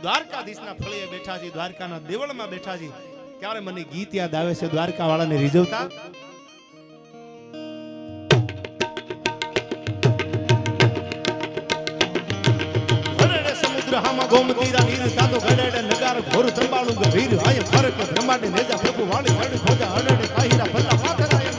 દ્વારકાધીશના ફળીએ બેઠા છે, દ્વારકાના દેવળમાં બેઠા છે, ત્યારે મને ગીત યાદ આવે છે દ્વારકા વાળાને રીઝવતા. ગોમતીરા નીર સાતો ગડેડે નગાર ઘોર ત્રંબાળું ગભીર આય ફરક બ્રહ્માંડે નેજા પ્રભુ વાળી વાળી ખોજા અડડે કાહીરા ફલા પાથરાય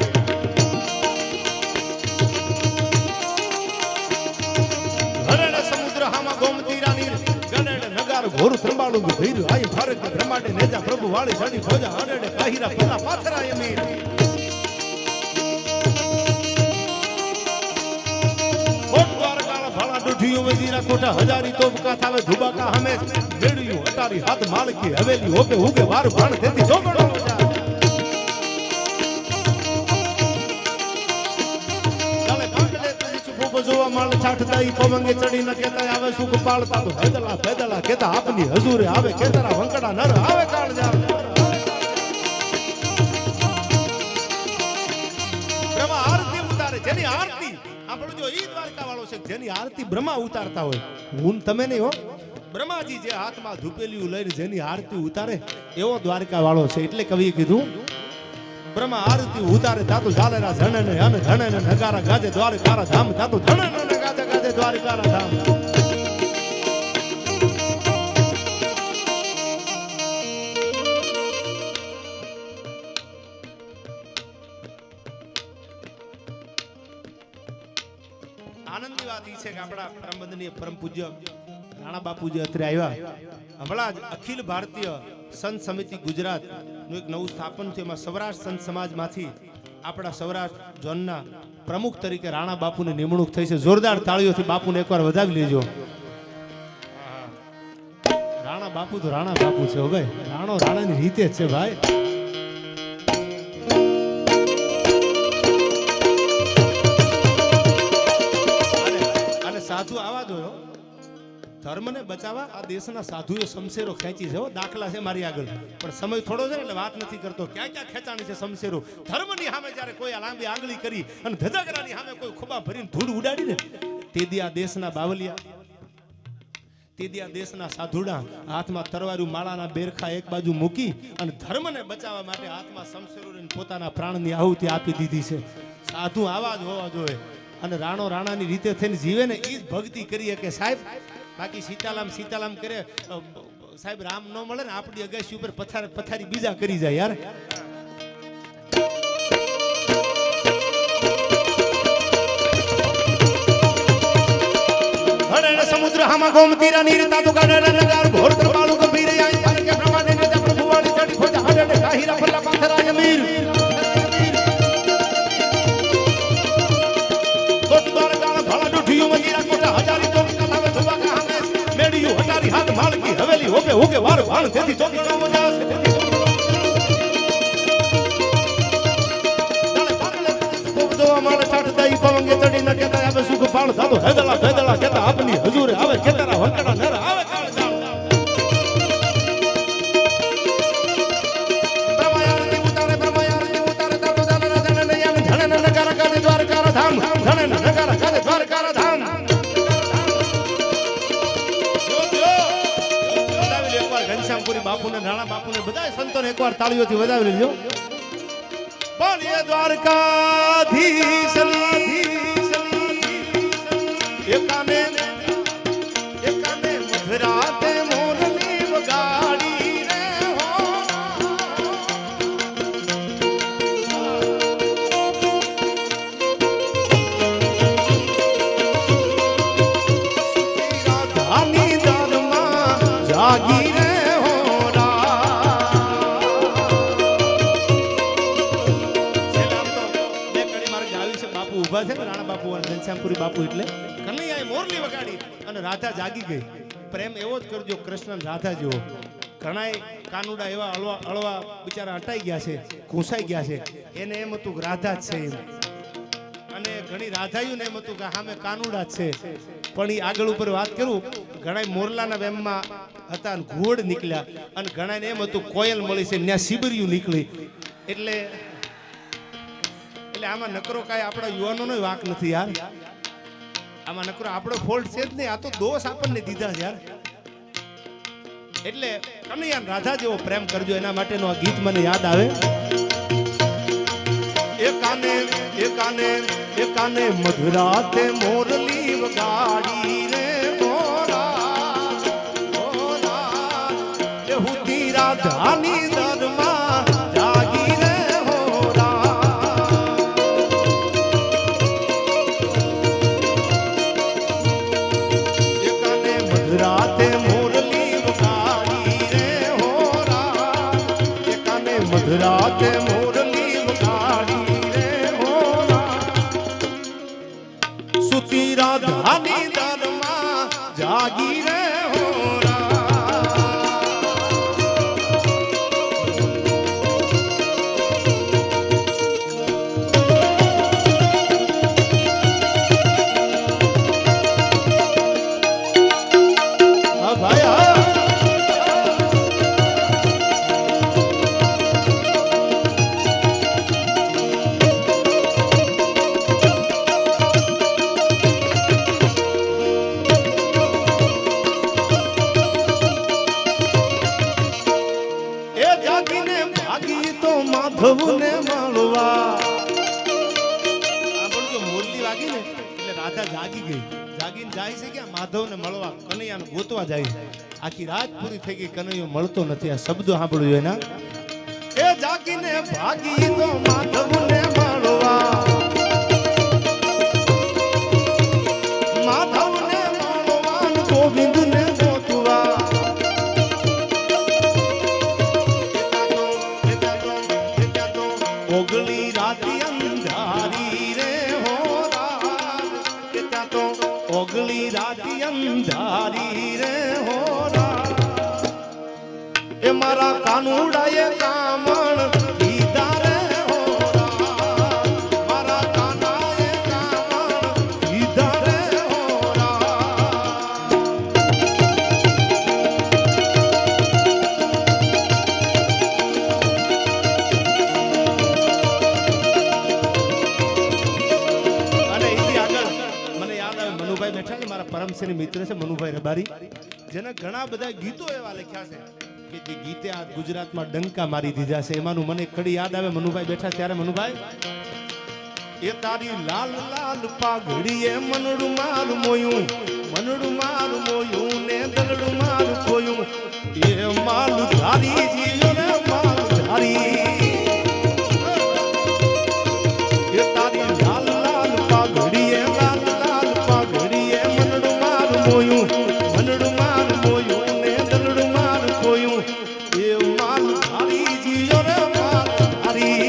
હરડે સમુદ્ર હામાં ગોમતીરા નીર ગડેડે નગાર ઘોર ત્રંબાળું ગભીર આય ફરક બ્રહ્માંડે નેજા પ્રભુ વાળી વાળી ખોજા અડડે કાહીરા ફલા પાથરાય મીર વજીરા કોઠા હજારી તોપ કા થાવે ધુબાકા હમે મેળ્યું અટારી હાથ માળકી હવેલી ઓકે ઉગે વાર ભાણ દેતી જોગણો ચાલે કાંગલે તજી સુખો જોવા માળ છાઠદાઈ પવંગે ચડી ન કેતા આવે સુખ પાળતા તો હદલા ફેદલા કેતા આપની હજુરે આવે કેતરા વંકડા નર આવે કાળ જા બ્રહ્મા આરતી ઉતારે જેની આરતી આપણો જો ઈ દ્વારકા વાળો છે જેની આરતી બ્રહ્મા ઉતારતા હોય હું તમે નહીં હો બ્રહ્માજી જે હાથમાં ધૂપેલિયું લઈને જેની આરતી ઉતારે એવો દ્વારકા વાળો છે એટલે કવિએ કીધું બ્રહ્મા આરતી ઉતારે તાતો ઝાલેરા ધણને અને ધણને નગારા ગાજે દ્વારકારા ધામ તાતો ધણને ગાજે ગાજે દ્વારકારા ધામ આનંદની વાત એ છે કે આપણા પરમવંદનીય પરમ પૂજ્ય રાણા બાપુજી અત્યારે આવ્યા હમણાં જ અખિલ ભારતીય સંત સમિતિ ગુજરાત નું એક નવું સ્થાપન થયું એમાં સૌરાષ્ટ્ર સંત સમાજમાંથી આપણા સૌરાષ્ટ્ર ઝોનના પ્રમુખ તરીકે રાણા બાપુની નિમણૂક થઈ છે. જોરદાર તાળીઓથી બાપુને એકવાર વધાવી લેજો. રાણા બાપુ તો રાણા બાપુ છે ભાઈ, રાણો રાણાની રીતે જ છે ભાઈ. સાધુ આવા જોયો ધર્મને બચાવવા આ દેશના સાધુએ શમશેરો ખેંચી છે. દાખલા છે મારી આગળ, પણ સમય થોડો છે એટલે વાત નથી કરતો. ક્યાં ક્યાં ખેંચાણી છે શમશેરો. ધર્મની સામે જ્યારે કોઈ લાંબી આંગળી કરી અને ધજાગરાની સામે કોઈ ખોબા ભરીને ધૂળ ઉડાડી ને તેદી આ દેશના બાવલિયા, તેદી આ દેશના સાધુડા હાથમાં તરવારું માળાના બેરખા એક બાજુ મૂકી અને ધર્મને બચાવવા માટે હાથમાં શમશેરો પોતાના પ્રાણની આહુતિ આપી દીધી છે. સાધુ આવા જ હોવા જોઈએ અને રાણો રાણાની રીતે થઈને જીવે ને એ જ ભક્તિ કરીએ કે સાહેબ. બાકી સીતારામ સીતારામ કરે સાહેબ, રામ ન મળે ને આપણી અગાસી ઉપર પથારી બીજા કરી જાય યાર. હડે સમુદ્ર હામાં ગોમતીરા નીર તાતો ગાડે નગાર ઘોર ત્રંબાળું ગભીર આય ફરકે પ્રમાણે ને પ્રભુ વાળી ચડી ખોજા હડે કાહીરા ફલા પાથરાય મીર હાથ માળકી હવેલી ઓકે ઓકે વાર ભાણ તેથી ચોકડો મજા છે. ચાલે કાંગલે સુખ જોવા માળ છાઠદાઈ પવંગે ચડી ન કેતા આવે સુખ પાળ થાતો હદલા ફેદલા કેતા આપની હજુરે આવે કેતરા વંકડા નર આવે કાળ જાળ બ્રહ્માયારતી ઉતારે તાતો ઝાલરા ધણને યાને ધણને નગારા ગાજે દ્વારકારા ધામ ધણને નગારા ગાજે દ્વારકારા ધામ. ઘનશ્યામપુરી બાપુને રાણા બાપુને બધા સંતોને એકવાર તાળીઓથી વધાવી લેજો. બોલીએ દ્વારકાધીશ એકાને મધરાતે મોરલી વગાડી રે હો રાધાની દાનમાં જાગી રે ઉભા છે ને રાણા બાપુ અને ઘનશ્યામપુરી બાપુ એટલે કનૈયાએ મોરલી વગાડી અને રાધા જાગી ગઈ. પ્રેમ એવો જ કરજો કૃષ્ણ રાધા જેવો. ઘણાય કાનુડા એવા અળવા બિચારા હટાઈ ગયા છે, ઘૂંસાઈ ગયા છે. એને એમ હતું કે રાધા જ છે એમ, અને ઘણી રાધાયુને એમ હતું કે સામે કાનુડા જ છે. પણ એ આગળ ઉપર વાત કરું, ઘણા મોરલાના વેમમાં હતા અને ઘુવડ નીકળ્યા અને ઘણાને એમ હતું કોયલ મળી છે ત્યાં સિબરિયું નીકળી. એટલે આમાં નકરો કાંઈ આપણા યુવાનોનો વાંક નથી યાર. આમાં નકરો આપણો ફોલ્ટ છે જ નહીં. આ તો દોષ આપણને દીધા છે યાર. એટલે કનૈયા રાધા જેવો પ્રેમ કરજો એના માટેનું આ ગીત મને યાદ આવે. એકાને મધુરાતે મોરલી વગાડી રે મોરા એ હુતી રાધાની દરમાં જાગી રે હોરા. એકાને મધુરાતે મોરલી વગાડી રે હોરા. એકાને મધુરાતે મોરલી વગાડી રાધાની દરમાં જાગી રે હોરા. હા ભાઈ હા. માધવને મળવા મોરલી વાગી ને એટલે રાધા જાગી ગઈ. જાગીને જાય છે કે માધવને મળવા કનૈયાને ગોતવા જાય. આખી રાત પૂરી થઈ ગઈ, કનૈયો મળતો નથી. આ શબ્દો સાંભળ્યું એના. એ જાગીને ભાગી તો માધવને મળવા, માધવને મળવા ગોવિંદને ગોતવા. ઓગળી રાતી અંધારી રે હોરા. કે ત્યાં તો ઓગળી રાતી અંધારી રે હોરા. એ મારા કાનુડાએ કામણ કીધા રે હોરા. મારા કાનાએ કામણ કીધા રે હોરા. બેઠા છે મારા પરમસિંહ મિત્ર છે મનુભાઈ રબારી, જેના ઘણા બધા ગીતો એવા લખ્યા છે કે જે ગીતે આ ગુજરાતમાં ડંકા મારી દીધા છે. એમાંનું મને કડી યાદ આવે. મનુભાઈ બેઠા ત્યારે મનુભાઈ એ તારી લાલ લાલ પાઘડીએ મનડું મારું મોયું, મનડું મારું મોયું ને દલડું મારું ખોયું. એ માલું ધારી જીયો ને માલું ધારી. એ તારી લાલ લાલ પાઘડીએ લાલ લાલ પાઘડીએ મનડું મારું મોયું, મનડું મારું મોયું ને દલડું મારું ખોયું. એ માલું ધારી જીયો ને માલું ધારી.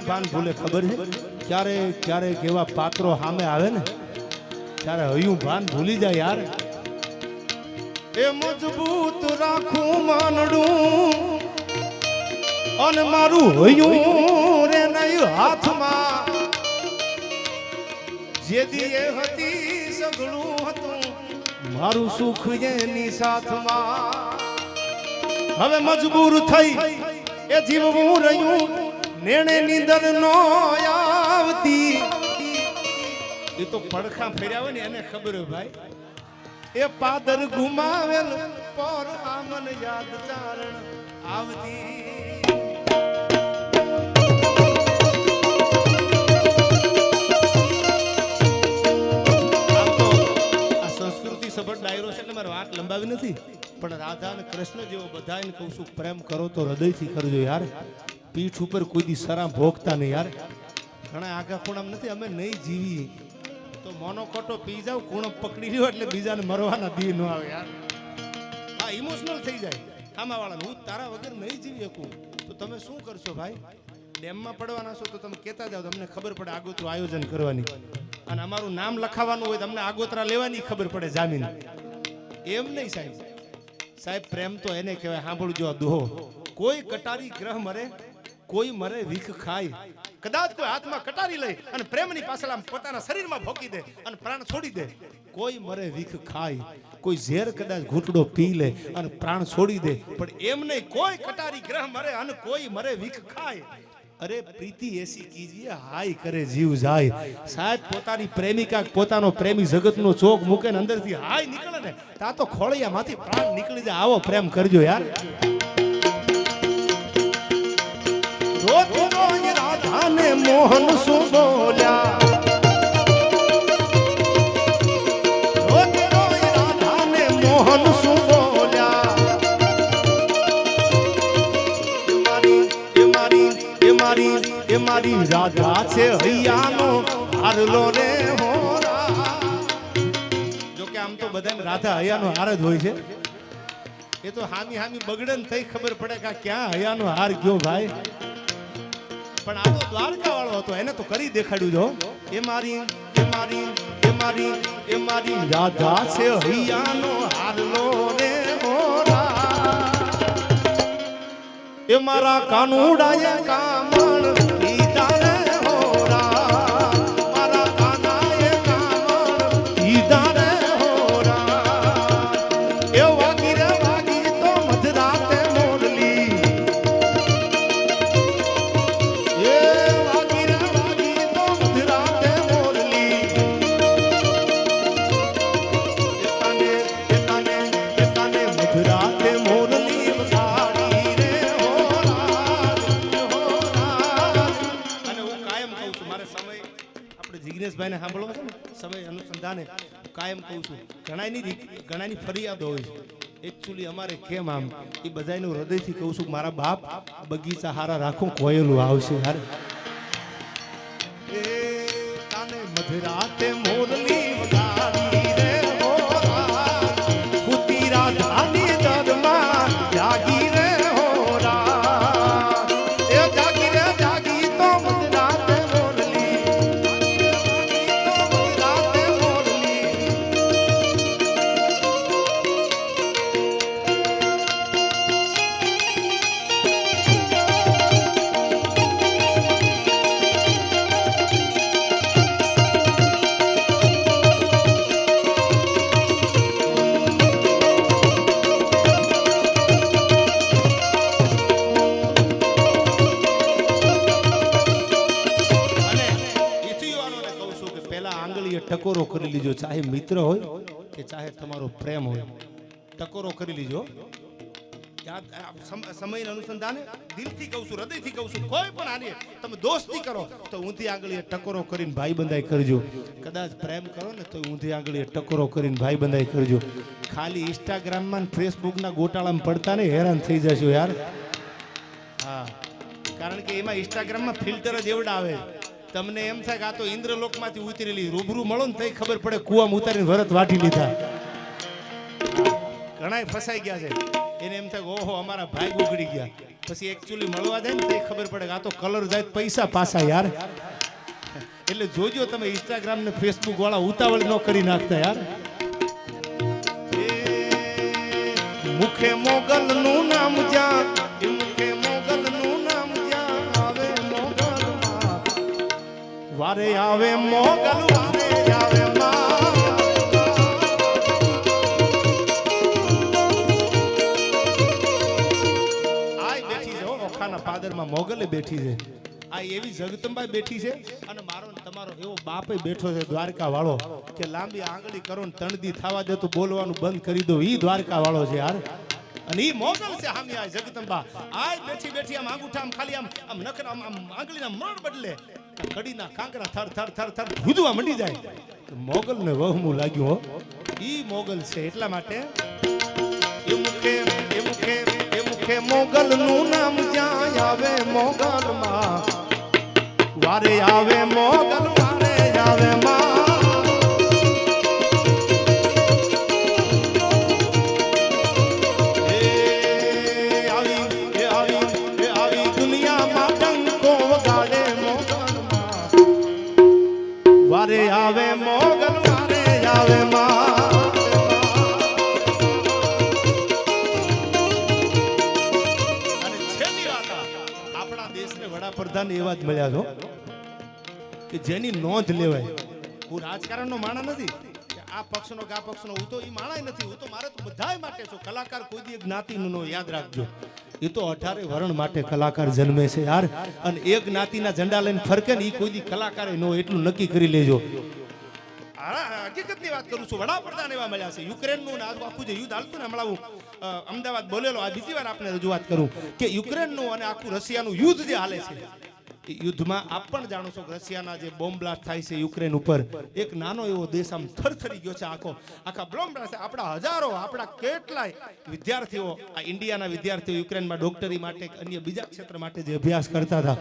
ભાન ભૂલે ખબર છે. ક્યારે ક્યારે કેવા પાત્રો સામે આવે ને ત્યારે હયું ભાન ભૂલી જાય યાર. એ મજબૂત રાખું માનડું અને મારું હયું રે નહીં હાથમાં. જેદી એ હતી સગળું હતું મારું સુખ એની સાથમાં. હવે મજબૂર થઈ એ જીવવું રહ્યું નેણે નીંદર નો આવતી. એ તો પડખા ફેર્યા હોય ને એને ખબર હોય ભાઈ. એ પાદર ઘુમાવેલ પર આમન યાદ ચારણ આવતી. આ સંસ્કૃતિ સભર ડાયરો છે એટલે મારે વાત લંબાવી નથી, પણ રાધા અને કૃષ્ણ જેવો બધાને કહું છું પ્રેમ કરો તો હૃદયથી કરજો યાર. પીઠ ઉપર કોઈ દી સરા ભોગતા નહીં યાર. ઘણા આગા ખૂણામ નથી, અમે નહીં જીવી તો મોનોકોટો પી જાવ, કુણપ પકડી લ્યો એટલે બીજાને મરવાના દી ન આવે યાર. હા ઇમોશનલ થઈ જાય સામાવાળાને. હું તારા વગર નહીં જીવી શકું તો તમે શું કરશો ભાઈ? ડેમમાં પડવાના છો તો તમે કહેતા જાઓ, તમને ખબર પડે આગોતરું આયોજન કરવાની. અને અમારું નામ લખાવાનું હોય તમને આગોતરા લેવાની ખબર પડે જામીન. એમ નહીં સાહેબ. સાહેબ પ્રેમ તો એને કહેવાય. સાંભળજો આ દોહો. કોઈ કટારી ગ્રહ મરે, કોઈ મરે વિખ ખાય. કદાચ કોઈ હાથમાં કટારી લઈ અને પ્રેમની પાછળ આમ પોતાના શરીરમાં ભોકી દે અને પ્રાણ છોડી દે. કોઈ મરે વિખ ખાય, કોઈ ઝેર કદાચ ઘૂંટડો પી લે અને પ્રાણ છોડી દે. પણ એમ નહીં, કોઈ કટારી ગ્રહ મરે અને કોઈ મરે વિખ ખાય. અરે પ્રીતિ એસી કીજીએ હાય કરે જીવ જાય. સાહેબ પોતાની પ્રેમિકા પોતાનો પ્રેમી જગતનો ચોક મૂકે ને અંદરથી હાય નીકળે ને તા તો ખોળિયામાંથી પ્રાણ નીકળી જાય. આવો પ્રેમ કરજો યાર. રોજ રોજ રાધાને મોહન શું બોલ્યા, રોજ રોજ રાધાને મોહન શું બોલ્યા. એ મારી રાધા છે હૈયાનો હારલો રે હોરા. જો કે આમ તો બધાને રાધા હૈયાનો હાર જ હોય છે. એ તો હામી હામી બગડે ને તઈ ખબર પડે કે ક્યાં હૈયાનો હાર ગયો ભાઈ. પણ આ તો દ્વારકા વાળો હતો, એને તો કરી દેખાડ્યું જો. એ મારી રાધા છે હૈયાનો હારલો રે હોરા. એ મારા કાનુડાએ કામણ કીધા રે હોરા. મારા કાનાએ કામણ કીધા રે હોરા. એ વાગી રે વાગી તો મધરાતે મોરલી. એ વાગી રે વાગી તો મધરાતે મોરલી. એકાને મધરાતે મોરલી વગાડી રે હોરા. અને હું કાયમ કહું છું, મારે સમય આપણે જિગ્નેશભાઈને સાંભળવો છે ને, સમય અનુસંધાને કાયમ કહું છું, ઘણાની ફરિયાદો હોય છે. એકચ્યુઅલી અમારે કેમ આમ એ બધાનું હૃદયથી કહું છું, મારા બાપ બગીચા હારા રાખો, કોયલું આવશે યાર. એ કાને મધરાતે મોરલી વગાડી રે હોરા. કુતી રાધાની દરમાં જાગી રે હોરા. એ જાગી રે જાગી તો મધરાતે મોરલી. જાગી રે જાગી તો ટકોરો કરી લીજો. ચાહે મિત્ર હોય કે ચાહે તમારો પ્રેમ હોય, ટકોરો કરી લીજો. સમય અનુસંધાને દિલથી કહું છું, હૃદયથી કહું છું, કોઈ પણ આને તમે દોસ્તી કરો તો ઊંધી આંગળીએ ટકોરો કરીને ભાઈ બંધાઈ કરજો. કદાચ પ્રેમ કરો ને તો ઊંધી આંગળીએ ટકોરો કરીને ભાઈ બંધાઈ કરજો. ખાલી ઇન્સ્ટાગ્રામમાં ફેસબુકના ગોટાળામાં પડતા ને હેરાન થઈ જશો યાર. હા, કારણ કે એમાં ઇન્સ્ટાગ્રામમાં ફિલ્ટર જ એવડા આવે, તમને એમ થાય કે આ તો ઇન્દ્રલોકમાંથી ઉતરેલી. રૂબરૂ મળો ને તઈ ખબર પડે કુવામાં ઉતારીને વરત વાટી લીધા. ઘણાય ફસાઈ ગયા છે, એને એમ થાય ઓહો અમારા ભાઈ ઉગડી ગયા. પછી એકચ્યુઅલી મળવા જાય ને તઈ ખબર પડે કે આ તો કલર જાય પૈસા પાછા યાર. એટલે જોજો તમે ઇન્સ્ટાગ્રામ ને ફેસબુક વાળા ઉતાવળ ન કરી નાખતા યાર. મુખે મોગલ નું નામ જ્યાં, મુખે મોગલ નું નામ જ્યાં આવે મોગલ વારે આવે મોગલ વારે આવે પાદરમાં મોગલે બેઠી છે. આ એવી જગદંબા બેઠી છે અને મારો તમારો એવો બાપ બેઠો છે દ્વારકા વાળો કે લાંબી આંગળી કરો ને તણદી થવા દે તો બોલવાનું બંધ કરી દો. ઈ દ્વારકા વાળો છે યાર. અને ઈ મોગલ છે હામી આ જગદંબા. આ બેઠી બેઠી આમ આંગૂઠા આમ ખાલી આમ આમ નખર આમ આંગળીના મણ બદલે કડીના કાંકરા થર થર થર થર ભૂજવા મંડી જાય. મોગલ ને વહમું લાગ્યું હો. ઈ મોગલ છે. એટલા માટે એ મુખે મોગલ નું નામ જ્યાં આવે મોગલ માં વારે આવે મોગલ વારે આવે આવી દુનિયામાં ડંકો વારે આવે મોગલ વારે આવે માં અને છેલ્લી વાત આપણા દેશને વડાપ્રધાન એવા જ મળ્યા છો કે જેની નોંધ લેવાય. હું રાજકારણનો માણસ નથી કે આ પક્ષનો કે આ પક્ષનો, હું તો એ માણસ નથી. હું તો મારે તો બધાય માટે છું. કલાકાર કોઈ દી એક જ્ઞાતિનું નો યાદ રાખજો. એ તો 18 વર્ણ માટે કલાકાર જન્મે છે યાર. અને એક જ્ઞાતિના ઝંડા લઈને ફરકે ને એ કોઈ દી કલાકાર નો, એટલું નક્કી કરી લેજો. હકીકતની વાત કરું છું. વડાપ્રધાન એવા મળ્યા છે. યુક્રેનનું આખું જે યુદ્ધ હાલતું ને, હમણાં હું અમદાવાદ બોલેલો, આ બીજી વાર આપણે રજૂઆત કરું કે યુક્રેનનું અને આખું રશિયાનું યુદ્ધ જે હાલે છે, યુદ્ધમાં આપ પણ જાણો છો કે રશિયાના જે બોમ્બ બ્લાસ્ટ થાય છે યુક્રેન ઉપર, એક નાનો એવો દેશ આમ થરથરી ગયો છે. આખા બોમ્બ બ્લાસ્ટ. આપણા હજારો, આપણા કેટલાય વિદ્યાર્થીઓ, આ ઇન્ડિયાના વિદ્યાર્થીઓ યુક્રેનમાં ડોક્ટરી માટે અન્ય બીજા ક્ષેત્ર માટે જે અભ્યાસ કરતા હતા,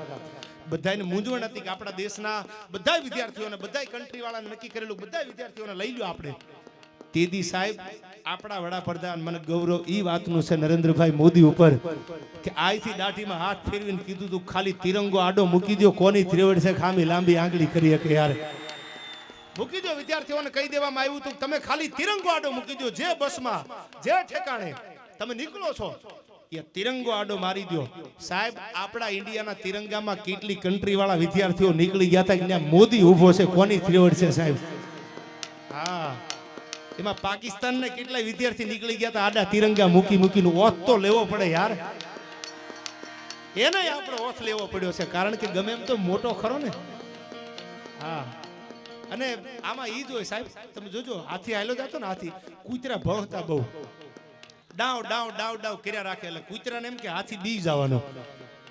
બધાને મૂંઝવણ હતી કે આપણા દેશના બધા વિદ્યાર્થીઓને, બધા કન્ટ્રી વાળાને નક્કી કરેલું બધા વિદ્યાર્થીઓને લઈ લો આપણે. તેદી સાહેબ આપણા વડાપ્રધાન, મને ગૌરવ ઈ વાતનું છે નરેન્દ્રભાઈ મોદી ઉપર કે આયથી દાઢીમાં હાથ ફેરવીને કીધું તું ખાલી તિરંગો આડો મૂકી દો, કોની ત્રેવડ છે ખામી લાંબી આંગળી કરી કે યાર મૂકી દો. વિદ્યાર્થીઓને કહી દેવામાં આવ્યું હતું તમે ખાલી તિરંગો આડો મૂકી દો, જે બસમાં જે ઠેકાણે તમે નીકળો છો એ તિરંગો આડો મારી દો. સાહેબ આપણા ઇન્ડિયાના તિરંગામાં કેટલી કન્ટ્રી વાળા વિદ્યાર્થીઓ નીકળી ગયા હતા કે મોદી ઉભો છે, કોની ત્રેવડ છે સાહેબ. હા, એમાં પાકિસ્તાન ને કેટલાય વિદ્યાર્થી નીકળી ગયા હતા આડા તિરંગા મૂકીને. ઓથ તો લેવો પડે યાર, એને આપણો ઓથ લેવો પડ્યો છે, કારણ કે ગમે એમ તો મોટો ખરો ને. હા, અને આમાં ઈ જ હોય સાહેબ, તમે જોજો હાથી હાલ્યો જતો ને, હાથી કૂતરા ભણતા બહુ ડાવ ડાવ ડાવ ડાવ કર્યા રાખે, એટલે કૂતરાને એમ કે હાથી બી જવાનો,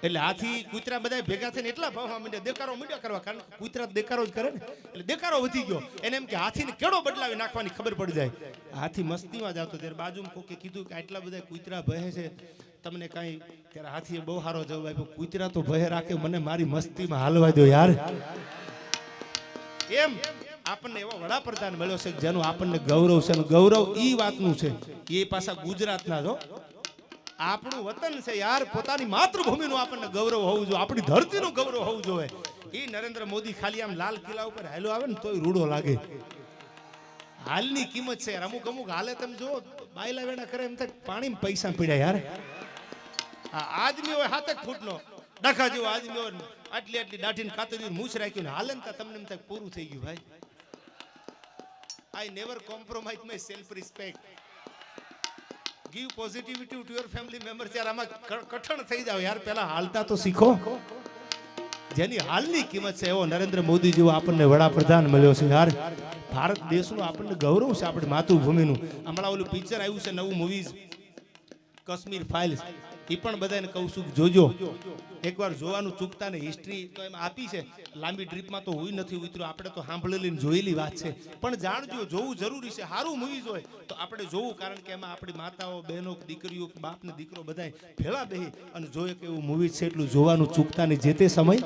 એટલે હાથી કૂતરા બધા ભેગા થઈને એટલા ભાવવા માંડ્યા, દેકારો માંડ્યા કરવા, કારણ કે કૂતરા દેકારો જ કરે ને, એટલે દેકારો વધી ગયો. એને એમ કે હાથીને કેળો બદલાવી નાખવાની ખબર પડી જાય. હાથી મસ્તીમાં જતો, ત્યારે બાજુમાં કોકે કીધું કે આટલા બધા કૂતરા ભહે છે, તમને કાંઈ, ત્યારે હાથીએ બહુ સારો જવાબ આપ્યો, કૂતરા તો ભહે રાખે, મને મારી મસ્તીમાં હાલવા દો યાર. એમ આપણને એવો વડાપ્રધાન મળ્યો છે જેનું આપણને ગૌરવ છે, અને ગૌરવ ઈ વાતનું છે એ પાછા ગુજરાતના જો આપણું વતન છે યાર, પોતાની માતૃભૂમિનું આપણને ગૌરવ હોવું જોઈએ, આપણી ધરતીનું ગૌરવ હોવું જોઈએ. એ નરેન્દ્ર મોદી ખાલી આમ લાલ કિલ્લા ઉપર હાલ્યો આવે ને તોય રૂડો લાગે. હાલની કિંમત છે યાર. અમુક હાલે તમે જો બાયલા વેડા કરે એમ થાય પાણીમાં પૈસા પીડ્યા યાર. આદમી હોય 7 ફૂટનો ડખા જેવો આદમી હોય, આટલી દાઢીને કાતરી મૂછ રાખ્યું ને હાલે ને તમને એમ થાય પૂરું થઈ ગયું ભાઈ. I never compromise my self-respect. Give positivity to your family members. યાર આમાં કઠણ થઈ જાવ યાર, પહેલા હાલતા તો શીખો. જેની હાલની કિંમત છે એવો નરેન્દ્ર મોદી જેવો આપણને વડાપ્રધાન મળ્યો છે યાર. ભારત દેશનું આપણને ગૌરવ છે, આપણી માતૃભૂમિનું. હમણાં ઓલું પિક્ચર આવ્યું છે નવું મૂવીઝ કાશ્મીર ફાઇલ્સ, એ પણ બધાને કહું છું જોજો, એકવાર જોવાનું ચૂકતા ને. હિસ્ટ્રી તો એમ આપી છે, લાંબી ટ્રીપમાં તો હોય નથી ઉતર્યું, આપણે તો સાંભળેલી જોયેલી વાત છે, પણ જાણજો, જોવું જરૂરી છે. સારું મૂવીઝ હોય તો આપણે જોવું, કારણ કે એમાં આપણી માતાઓ, બહેનો, દીકરીઓ, બાપ ને દીકરો બધા ભેળા બેહી અને જોઈએ કે એવું મૂવી છે, એટલું જોવાનું ચૂકતા નહીં. જે તે સમય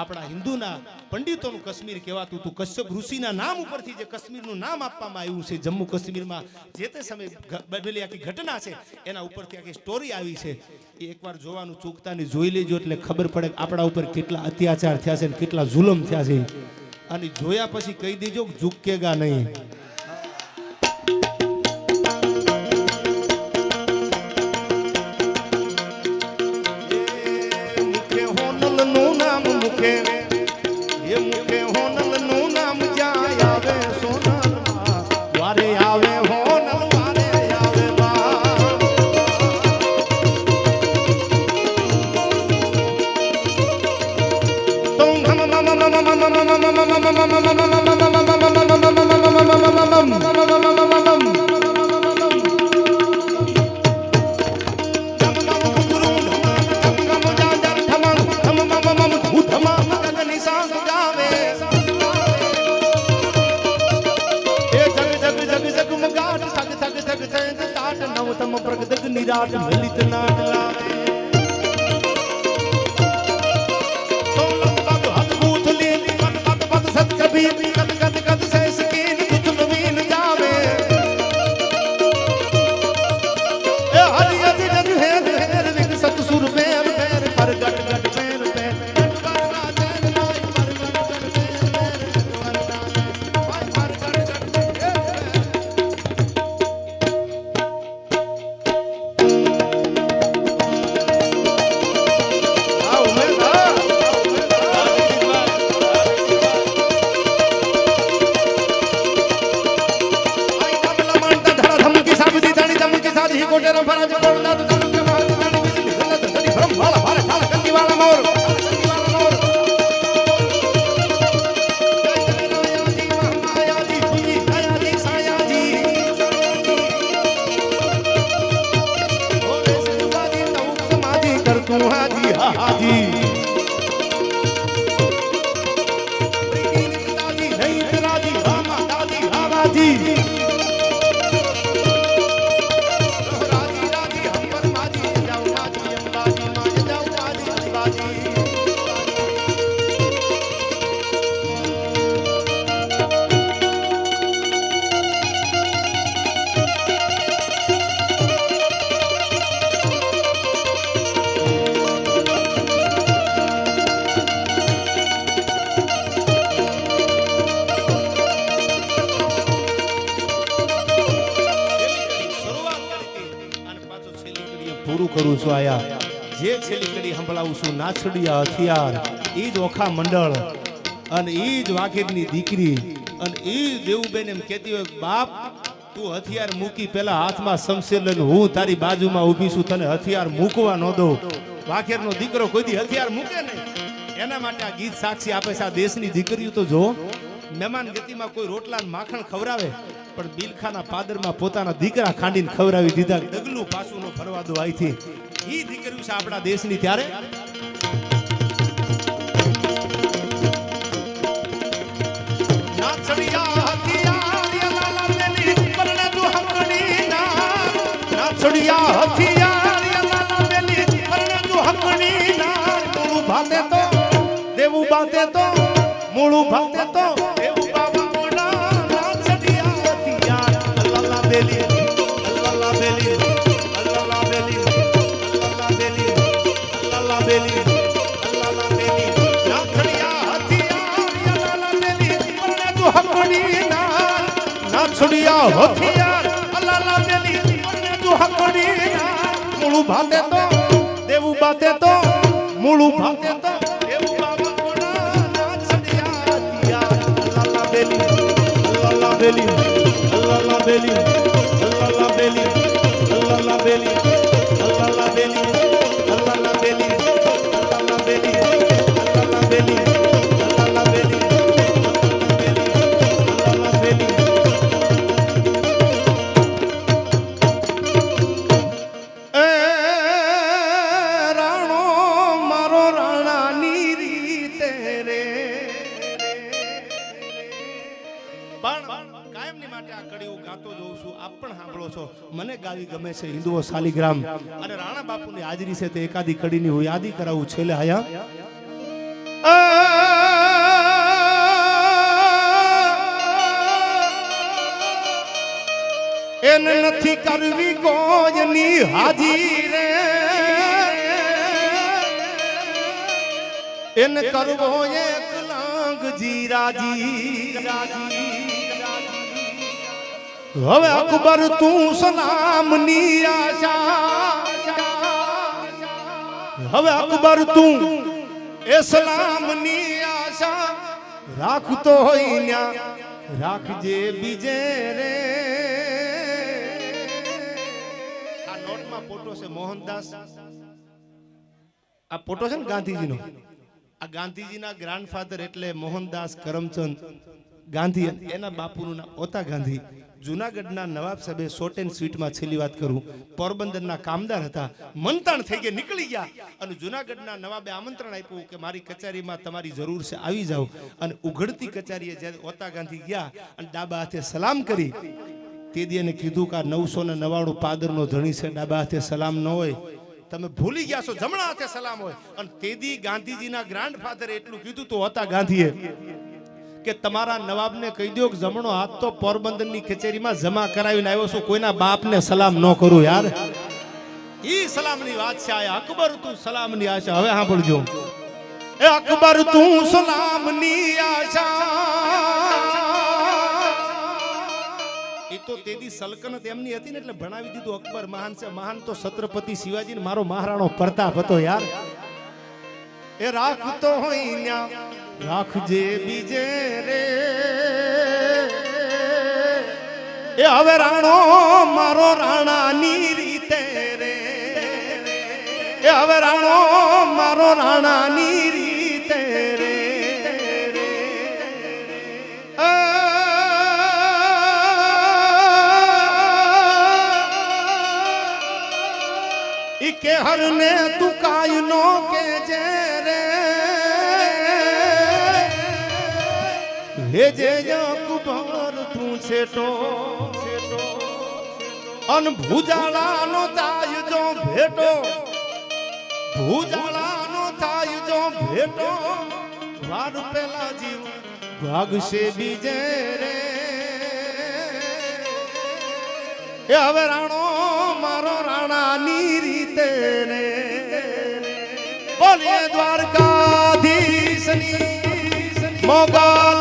આપણા હિન્દુના પંડિતોનું કાશ્મીર કહેવાતું હતું. કશ્યપ ઋષિના નામ ઉપરથી જે કાશ્મીરનું નામ આપવામાં આવ્યું છે, જમ્મુ કાશ્મીરમાં જે તે સમયે બનેલી આખી ઘટના છે એના ઉપરથી આખી સ્ટોરી આવી છે. એ એકવાર જોવાનું ચૂકતા નહીં, જોઈ લેજો એટલે ખબર પડે કે આપણા ઉપર કેટલા અત્યાચાર થયા છે, કેટલા જુલમ થયા છે. અને જોયા પછી કહી દેજો ઝુકેગા નહીં. લલિત નાટ લાવે તો લગભગ અદભુત લીલી મત સત કભી કદ કદ કદ સે સ્કીન કુછ નવીન જાવે એ હરિ હરિ જગ હેર હેર વિક સત સુર મેર મેર પર ગટ ગટ મેર મેર ગટ ગટ રાજન નાય પર ગટ ગટ મેર મેર પરાજ બોલતા તો ચાલુ કે માર તાણી બીજી ગલત ધડી ભ્રમ વાળા ભારે ઠાળ કંદી વાળા મોર हाजी हाजी नहीं राजी रामा दादी हाजी राजी राजी हम पर माजी जाओ माजी अंबाजी माज जाओ माजी अंबाजी પૂરું કરું છું આયા જે છેલ્લી કડી સંભળાવું છું નાચડિયા હથિયાર ઈ જ ઓખા મંડળ અને ઈ જ વાઘેરની દીકરી અને ઈ દેવુબેન એમ કહેતી હોય બાપ તું હથિયાર મૂકી પેલા હાથમાં શમશેર લઈને હું તારી બાજુમાં ઊભી છું તને હથિયાર મૂકવા ન દઉં વાઘેરનો દીકરો કોઈ દી હથિયાર મૂકે નહીં એના માટે આ ગીત સાક્ષી આપે છે આ દેશની દીકરીઓ તો જો મહેમાન ગતિમાં કોઈ રોટલા માખણ ખવરાવે પણ બિલખાના પાદરમાં પોતાના દીકરા ખાંડીને ખવરાવી દીધા ડગલું પાછું નો ફરવા દો આઈથી ઈ દીકરીઓ છે આપણા દેશની ત્યારે નાચડિયા હથિયાર લાલા મેલી પરણે તું હમણી ના નાચડિયા હથિયાર લાલા મેલી પરણે તું હમણી ના મૂળું ભાતે તો દેવું બાતે તો મૂળું ભાતે તો દેવું બાબા बेली अल्लाह बेली अल्लाह बेली अल्लाह बेली अल्लाह बेली अल्लाह बेली नाचड़िया हथियार अल्लाह बेली परने तू हकड़ी ना नाचड़िया हथियार अल्लाह बेली परने तू हकड़ी ना मूळू भाते तो देवू बाते तो मूळू भाते तो देवू बाबा कोना नाचड़िया हथियार अल्लाह बेली अल्लाह बेली अल्लाह बेली अल्लाह बेली अल्लाह बेली अल्लाह बेली अल्लाह बेली अल्लाह बेली अल्लाह बेली अल्लाह बेली अल्लाह बेली ए राणो मारो राणा नीरी तेरे કાયમની માટે આ કડી હું ગાતો જોઉં છું આપ પણ સાંભળો છો મને ગાવી ગમે છે હિન્દુઓ શાલિગ્રામ અને રાણા બાપુની હાજરી છે તે એકાદી કડીની હું યાદી કરાવું છેલ્લે આયા એને નથી કરવી કોઈની હાજી રે એને કરવો એક લાંગ જીરાજી હવે અકબર તું સલામની આશા હવે અકબર તું એ સલામની આશા રાખતો હોય ન્યા રાખજે બીજે રે આ નોટમાં ફોટો છે મોહનદાસ આ ફોટો છે ને ગાંધીજીનો આ ગાંધીજીના ગ્રાન્ડફાધર એટલે મોહનદાસ કરમચંદ ગાંધી એના બાપુનું નામ ઓતા ગાંધી જૂનાગઢના નવાબ સાહેબે શોર્ટ એન્ડ સ્વીટમાં છેલ્લી વાત કરું પોરબંદરના કામદાર હતા મનતાણ થઈ ગયા નીકળી ગયા અને જૂનાગઢના નવાબે આમંત્રણ આપ્યું કે મારી કચેરીમાં તમારી જરૂર છે આવી જાઓ અને ઉઘડતી કચેરીએ જ્યારે ઓતા ગાંધી ગયા અને ડાબા હાથે સલામ કરી તે દી એને કીધું કે 999 પાદરનો ધણી છે ડાબા હાથે સલામ ન હોય તમે ભૂલી ગયા છો જમણા હાથે સલામ હોય અને તે દી ગાંધીજીના ગ્રાન્ડફાધરે એટલું કીધું તો ઓતા ગાંધીએ કે તમારા નવાબને કહી દો કે જમણો હાથ તો પોરબંદરની કચેરીમાં જમા કરાવીને આવ્યો છું કોઈના બાપને સલામ ન કરું યાર ઈ સલામની વાત છે આ અકબર તું સલામની આશા હવે સાંભળજો એ અકબર તું સલામની આશા એ તો તેદી સલ્તનત એમની હતી ને એટલે ભણાવી દીધું અકબર મહાન છે મહાન તો છત્રપતિ શિવાજી ને મારો મહારાણો પ્રતાપ હતો યાર એ રાખતો હોય ન્યા રાખજે બીજે રે એ હવે રાણો મારો રાણાની રીતે રે એ હવે રાણો મારો રાણાની રીતે રે ઈ કે હરને તું કાય નો કે જે રે હે જે કુબર તું છેટો અન ભુજાળાનો થાય જો ભેટો ભુજાળાનો થાય જો ભેટો વાર પેલા જીવ ભાગશે બીજે રે એ હવે રાણો મારો રાણાની રીતે રે બોલીએ દ્વારકાધીશની મોગલ